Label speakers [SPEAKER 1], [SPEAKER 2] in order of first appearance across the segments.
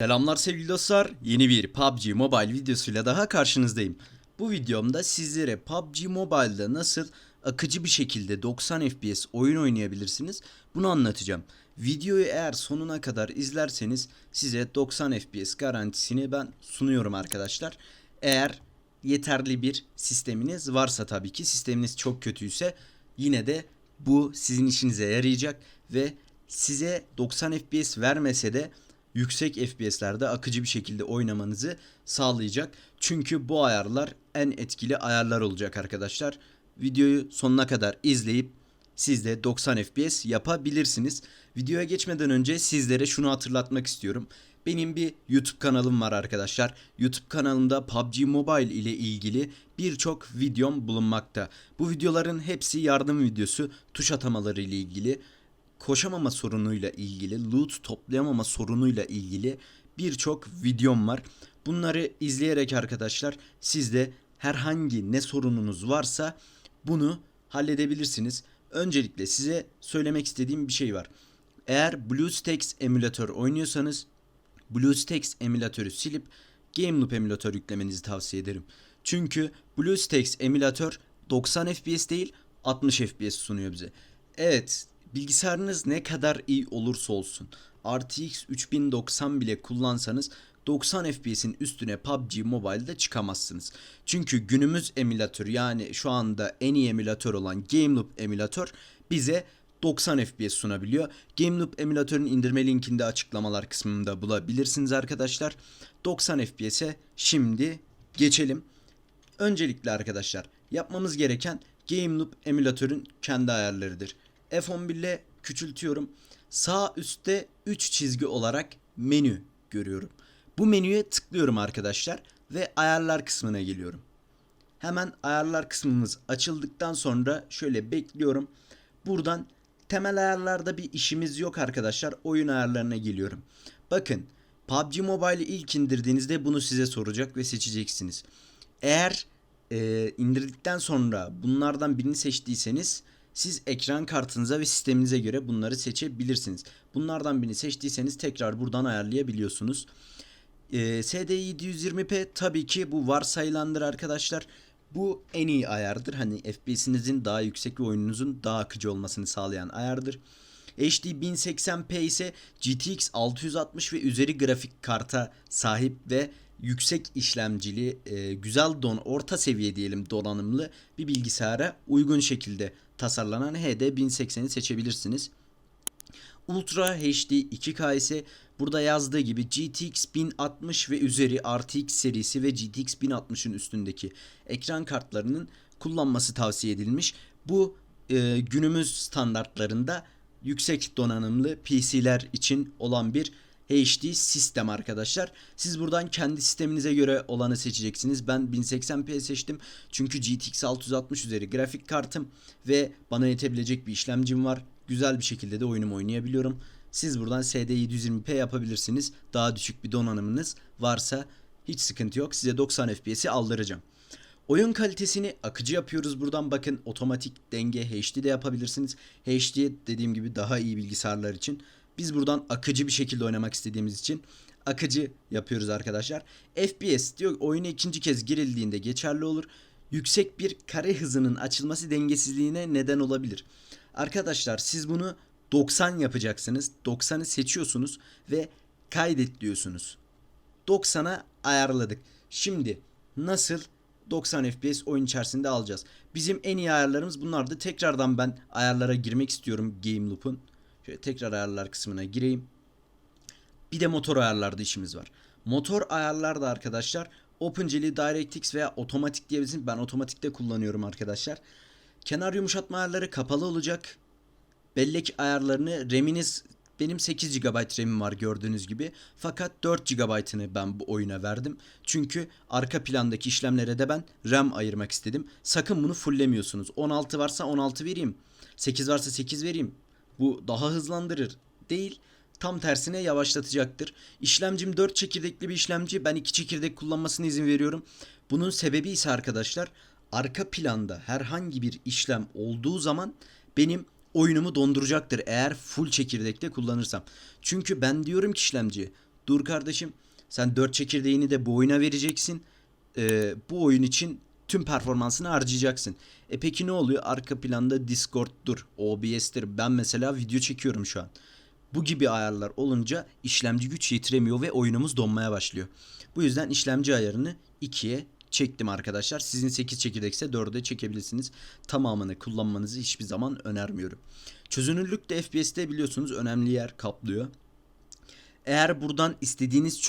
[SPEAKER 1] Selamlar sevgili dostlar. Yeni bir PUBG Mobile videosuyla daha karşınızdayım. Bu videomda sizlere PUBG Mobile'da nasıl akıcı bir şekilde 90 FPS oyun oynayabilirsiniz bunu anlatacağım. Videoyu eğer sonuna kadar izlerseniz size 90 FPS garantisini ben sunuyorum arkadaşlar. Eğer yeterli bir sisteminiz varsa, tabii ki sisteminiz çok kötüyse yine de bu sizin işinize yarayacak ve size 90 FPS vermese de yüksek FPS'lerde akıcı bir şekilde oynamanızı sağlayacak. Çünkü bu ayarlar en etkili ayarlar olacak arkadaşlar. Videoyu sonuna kadar izleyip siz de 90 FPS yapabilirsiniz. Videoya geçmeden önce sizlere şunu hatırlatmak istiyorum. Benim bir YouTube kanalım var arkadaşlar. YouTube kanalımda PUBG Mobile ile ilgili birçok videom bulunmakta. Bu videoların hepsi yardım videosu, tuş atamaları ile ilgili, koşamama sorunuyla ilgili, loot toplayamama sorunuyla ilgili birçok videom var. Bunları izleyerek arkadaşlar siz de herhangi ne sorununuz varsa bunu halledebilirsiniz. Öncelikle size söylemek istediğim bir şey var. Eğer BlueStacks emülatör oynuyorsanız BlueStacks emülatörü silip GameLoop emülatör yüklemenizi tavsiye ederim. Çünkü BlueStacks emülatör 90 FPS değil 60 FPS sunuyor bize. Evet, bilgisayarınız ne kadar iyi olursa olsun RTX 3090 bile kullansanız 90 FPS'in üstüne PUBG Mobile'da çıkamazsınız. Çünkü günümüz emülatörü, yani şu anda en iyi emülatör olan GameLoop emülatör bize 90 FPS sunabiliyor. GameLoop emülatörün indirme linkini de açıklamalar kısmında bulabilirsiniz arkadaşlar. 90 FPS'e şimdi geçelim. Öncelikle arkadaşlar yapmamız gereken GameLoop emülatörün kendi ayarlarıdır. F11 ile küçültüyorum. Sağ üstte 3 çizgi olarak menü görüyorum. Bu menüye tıklıyorum arkadaşlar ve ayarlar kısmına geliyorum. Hemen ayarlar kısmımız açıldıktan sonra şöyle bekliyorum. Buradan temel ayarlarda bir işimiz yok arkadaşlar. Oyun ayarlarına geliyorum. Bakın, PUBG Mobile'i ilk indirdiğinizde bunu size soracak ve seçeceksiniz. Eğer indirdikten sonra bunlardan birini seçtiyseniz siz ekran kartınıza ve sisteminize göre bunları seçebilirsiniz. Bunlardan birini seçtiyseniz tekrar buradan ayarlayabiliyorsunuz. SD 720p tabii ki bu varsayılandır arkadaşlar. Bu en iyi ayardır. Hani FPS'inizin daha yüksek ve oyununuzun daha akıcı olmasını sağlayan ayardır. HD 1080p ise GTX 660 ve üzeri grafik karta sahip ve yüksek işlemcili, güzel orta seviye diyelim donanımlı bir bilgisayara uygun şekilde tasarlanan HD 1080'i seçebilirsiniz. Ultra HD 2K ise burada yazdığı gibi GTX 1060 ve üzeri RTX serisi ve GTX 1060'ın üstündeki ekran kartlarının kullanması tavsiye edilmiş. Bu günümüz standartlarında yüksek donanımlı PC'ler için olan bir HD sistem arkadaşlar. Siz buradan kendi sisteminize göre olanı seçeceksiniz. Ben 1080p seçtim. Çünkü GTX 660 üzeri grafik kartım ve bana yetebilecek bir işlemcim var. Güzel bir şekilde de oyunumu oynayabiliyorum. Siz buradan SD 720p yapabilirsiniz. Daha düşük bir donanımınız varsa hiç sıkıntı yok. Size 90 FPS'i aldıracağım. Oyun kalitesini akıcı yapıyoruz buradan. Bakın, otomatik denge HD de yapabilirsiniz. HD dediğim gibi daha iyi bilgisayarlar için. Biz buradan akıcı bir şekilde oynamak istediğimiz için akıcı yapıyoruz arkadaşlar. FPS diyor, oyuna ikinci kez girildiğinde geçerli olur. Yüksek bir kare hızının açılması dengesizliğine neden olabilir. Arkadaşlar siz bunu 90 yapacaksınız. 90'ı seçiyorsunuz ve kaydet diyorsunuz. 90'a ayarladık. Şimdi nasıl 90 FPS oyun içerisinde alacağız? Bizim en iyi ayarlarımız bunlardı. Tekrardan ben ayarlara girmek istiyorum GameLoop'un. Şöyle tekrar ayarlar kısmına gireyim. Bir de motor ayarlarda işimiz var. Motor ayarlarda arkadaşlar OpenGL, DirectX veya otomatik diyebilirsiniz. Ben otomatikte kullanıyorum arkadaşlar. Kenar yumuşatma ayarları kapalı olacak. Bellek ayarlarını, RAM'iniz, benim 8 GB RAM'im var gördüğünüz gibi. Fakat 4 GB'ını ben bu oyuna verdim. Çünkü arka plandaki işlemlere de ben RAM ayırmak istedim. Sakın bunu fulllemiyorsunuz. 16 varsa 16 vereyim. 8 varsa 8 vereyim. Bu daha hızlandırır. Değil. Tam tersine yavaşlatacaktır. İşlemcim 4 çekirdekli bir işlemci. Ben 2 çekirdek kullanmasına izin veriyorum. Bunun sebebi ise arkadaşlar, arka planda herhangi bir işlem olduğu zaman benim oyunumu donduracaktır eğer full çekirdekte kullanırsam. Çünkü ben diyorum ki işlemciye Dur kardeşim, sen 4 çekirdeğini de bu oyuna vereceksin. Bu oyun için tüm performansını harcayacaksın. Peki ne oluyor? Arka planda Discord'dur, OBS'tir. Ben mesela video çekiyorum şu an. Bu gibi ayarlar olunca işlemci güç yetiremiyor ve oyunumuz donmaya başlıyor. Bu yüzden işlemci ayarını 2'ye çektim arkadaşlar. Sizin 8 çekirdekse 4'e çekebilirsiniz. Tamamını kullanmanızı hiçbir zaman önermiyorum. Çözünürlük de FPS'te biliyorsunuz önemli yer kaplıyor. Eğer buradan istediğiniz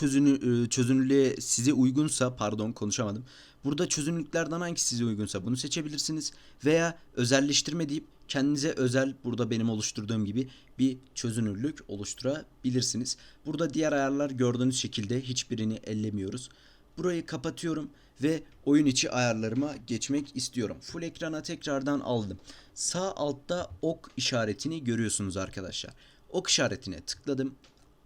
[SPEAKER 1] çözünürlüğe size uygunsa, pardon konuşamadım. Burada çözünürlüklerden hangisi size uygunsa bunu seçebilirsiniz. Veya özelleştirme deyip kendinize özel, burada benim oluşturduğum gibi bir çözünürlük oluşturabilirsiniz. Burada diğer ayarlar gördüğünüz şekilde, hiçbirini ellemiyoruz. Burayı kapatıyorum ve oyun içi ayarlarıma geçmek istiyorum. Full ekrana tekrardan aldım. Sağ altta ok işaretini görüyorsunuz arkadaşlar. Ok işaretine tıkladım.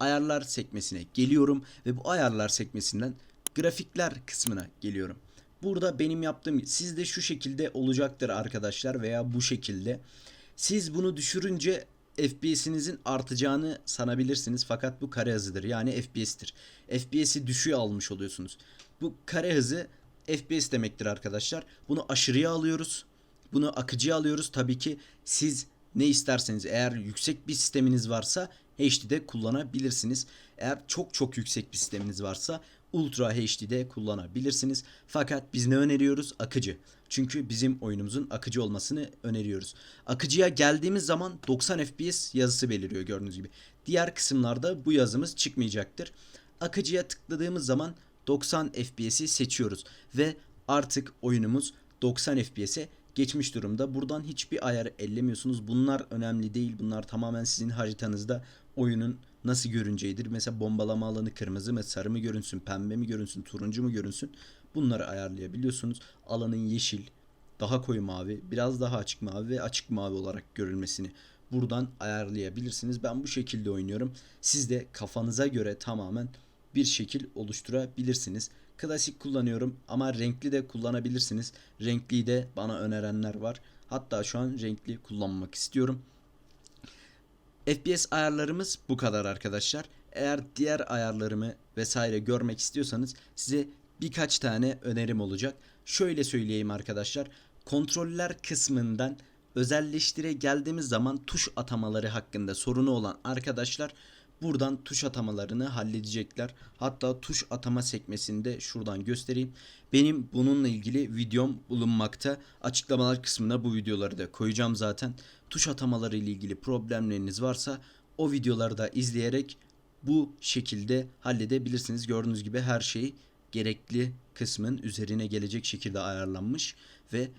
[SPEAKER 1] Ayarlar sekmesine geliyorum ve bu ayarlar sekmesinden grafikler kısmına geliyorum. Burada benim yaptığım, sizde şu şekilde olacaktır arkadaşlar veya bu şekilde. Siz bunu düşürünce FPS'inizin artacağını sanabilirsiniz, fakat bu kare hızıdır, yani FPS'tir. FPS'i düşüğe almış oluyorsunuz. Bu kare hızı FPS demektir arkadaşlar. Bunu aşırıya alıyoruz. Bunu akıcıya alıyoruz. Tabii ki siz ne isterseniz, eğer yüksek bir sisteminiz varsa HD'de kullanabilirsiniz. Eğer çok çok yüksek bir sisteminiz varsa Ultra HD'de kullanabilirsiniz. Fakat biz ne öneriyoruz? Akıcı. Çünkü bizim oyunumuzun akıcı olmasını öneriyoruz. Akıcıya geldiğimiz zaman 90 FPS yazısı beliriyor gördüğünüz gibi. Diğer kısımlarda bu yazımız çıkmayacaktır. Akıcıya tıkladığımız zaman 90 FPS'i seçiyoruz ve artık oyunumuz 90 FPS'e geçmiş durumda. Buradan hiçbir ayar ellemiyorsunuz. Bunlar önemli değil. Bunlar tamamen sizin haritanızda oyunun nasıl görüneceğidir. Mesela bombalama alanı kırmızı mı, sarı mı görünsün, pembe mi görünsün, turuncu mu görünsün. Bunları ayarlayabiliyorsunuz. Alanın yeşil, daha koyu mavi, biraz daha açık mavi ve açık mavi olarak görülmesini buradan ayarlayabilirsiniz. Ben bu şekilde oynuyorum. Siz de kafanıza göre tamamen bir şekil oluşturabilirsiniz. Klasik kullanıyorum ama renkli de kullanabilirsiniz. Renkliyi de bana önerenler var. Hatta şu an renkli kullanmak istiyorum. FPS ayarlarımız bu kadar arkadaşlar. Eğer diğer ayarlarımı vesaire görmek istiyorsanız size birkaç tane önerim olacak. Şöyle söyleyeyim arkadaşlar. Kontroller kısmından özelleştire geldiğimiz zaman tuş atamaları hakkında sorunu olan arkadaşlar buradan tuş atamalarını halledecekler. Hatta tuş atama sekmesini de şuradan göstereyim. Benim bununla ilgili videom bulunmakta. Açıklamalar kısmına bu videoları da koyacağım zaten. Tuş atamaları ile ilgili problemleriniz varsa o videoları da izleyerek bu şekilde halledebilirsiniz. Gördüğünüz gibi her şey gerekli kısmın üzerine gelecek şekilde ayarlanmış ve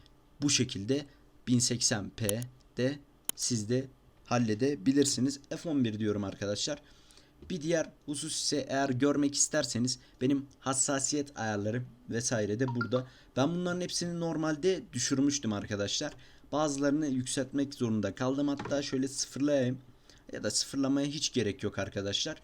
[SPEAKER 1] bu şekilde 1080p'de siz de halledebilirsiniz. F11 diyorum arkadaşlar. Bir diğer husus ise, eğer görmek isterseniz benim hassasiyet ayarlarım vesaire de burada. Ben bunların hepsini normalde düşürmüştüm arkadaşlar. Bazılarını yükseltmek zorunda kaldım. Hatta şöyle sıfırlayayım. Ya da sıfırlamaya hiç gerek yok arkadaşlar.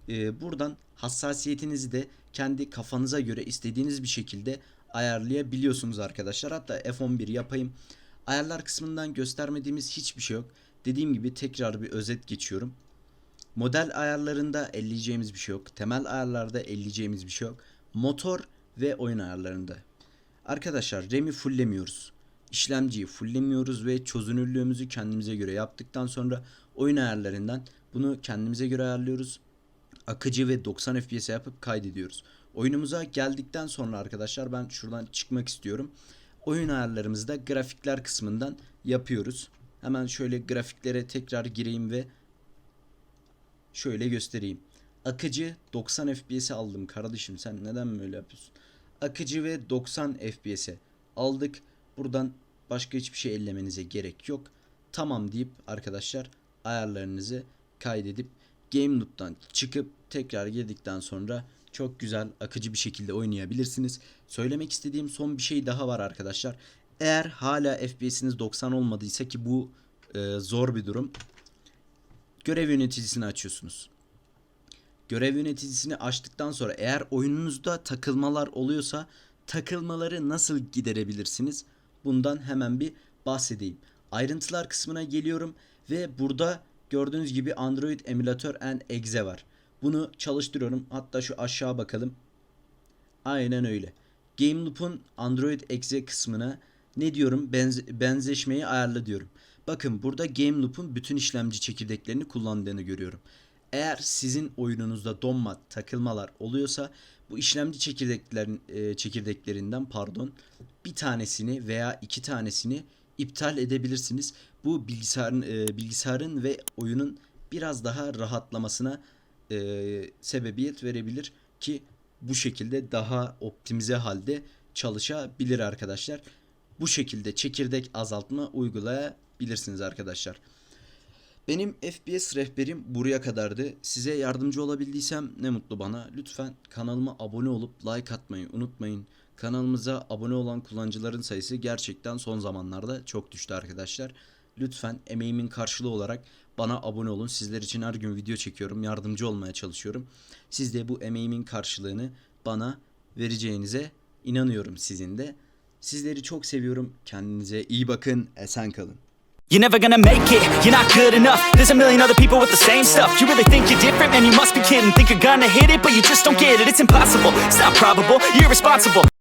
[SPEAKER 1] Buradan hassasiyetinizi de kendi kafanıza göre istediğiniz bir şekilde ayarlayabiliyorsunuz arkadaşlar. Hatta F11 yapayım. Ayarlar kısmından göstermediğimiz hiçbir şey yok. Dediğim gibi tekrar bir özet geçiyorum. Model ayarlarında elleyeceğimiz bir şey yok. Temel ayarlarda elleyeceğimiz bir şey yok. Motor ve oyun ayarlarında. Arkadaşlar RAM'i fulllemiyoruz. İşlemciyi fulllemiyoruz ve çözünürlüğümüzü kendimize göre yaptıktan sonra oyun ayarlarından bunu kendimize göre ayarlıyoruz. Akıcı ve 90 FPS yapıp kaydediyoruz. Oyunumuza geldikten sonra arkadaşlar ben şuradan çıkmak istiyorum. Oyun ayarlarımızda grafikler kısmından yapıyoruz. Hemen şöyle grafiklere tekrar gireyim ve şöyle göstereyim. Akıcı 90 FPS'e aldım kardeşim, sen neden böyle yapıyorsun? Akıcı ve 90 FPS'e aldık. Buradan başka hiçbir şey ellemenize gerek yok. Tamam deyip arkadaşlar ayarlarınızı kaydedip Game Loop'tan çıkıp tekrar girdikten sonra çok güzel akıcı bir şekilde oynayabilirsiniz. Söylemek istediğim son bir şey daha var arkadaşlar. Eğer hala FPS'iniz 90 olmadıysa, ki bu zor bir durum. Görev yöneticisini açıyorsunuz. Görev yöneticisini açtıktan sonra eğer oyununuzda takılmalar oluyorsa takılmaları nasıl giderebilirsiniz? Bundan hemen bir bahsedeyim. Ayrıntılar kısmına geliyorum ve burada gördüğünüz gibi Android Emulator and Exe var. Bunu çalıştırıyorum. Hatta şu aşağı bakalım. Aynen öyle. Game Loop'un Android exe kısmına ne diyorum? Benzeşmeyi ayarla diyorum. Bakın burada Game Loop'un bütün işlemci çekirdeklerini kullandığını görüyorum. Eğer sizin oyununuzda donma, takılmalar oluyorsa bu işlemci çekirdeklerinden bir tanesini veya iki tanesini iptal edebilirsiniz. Bu bilgisayarın ve oyunun biraz daha rahatlamasına sebebiyet verebilir ki bu şekilde daha optimize halde çalışabilir arkadaşlar. Bu şekilde çekirdek azaltma uygulayabilirsiniz arkadaşlar. Benim FPS rehberim buraya kadardı. Size yardımcı olabildiysem ne mutlu bana. Lütfen kanalıma abone olup like atmayı unutmayın. Kanalımıza abone olan kullanıcıların sayısı gerçekten son zamanlarda çok düştü arkadaşlar. Lütfen emeğimin karşılığı olarak bana abone olun. Sizler için her gün video çekiyorum. Yardımcı olmaya çalışıyorum. Siz de bu emeğimin karşılığını bana vereceğinize inanıyorum sizin de. Sizleri çok seviyorum. Kendinize iyi bakın. Esen kalın.
[SPEAKER 2] You're never gonna make it, you're not good enough. There's a million other people with the same stuff. You really think you're different? Man, you must be kidding. Think you're gonna hit it, but you just don't get it. It's impossible, it's not probable, you're irresponsible.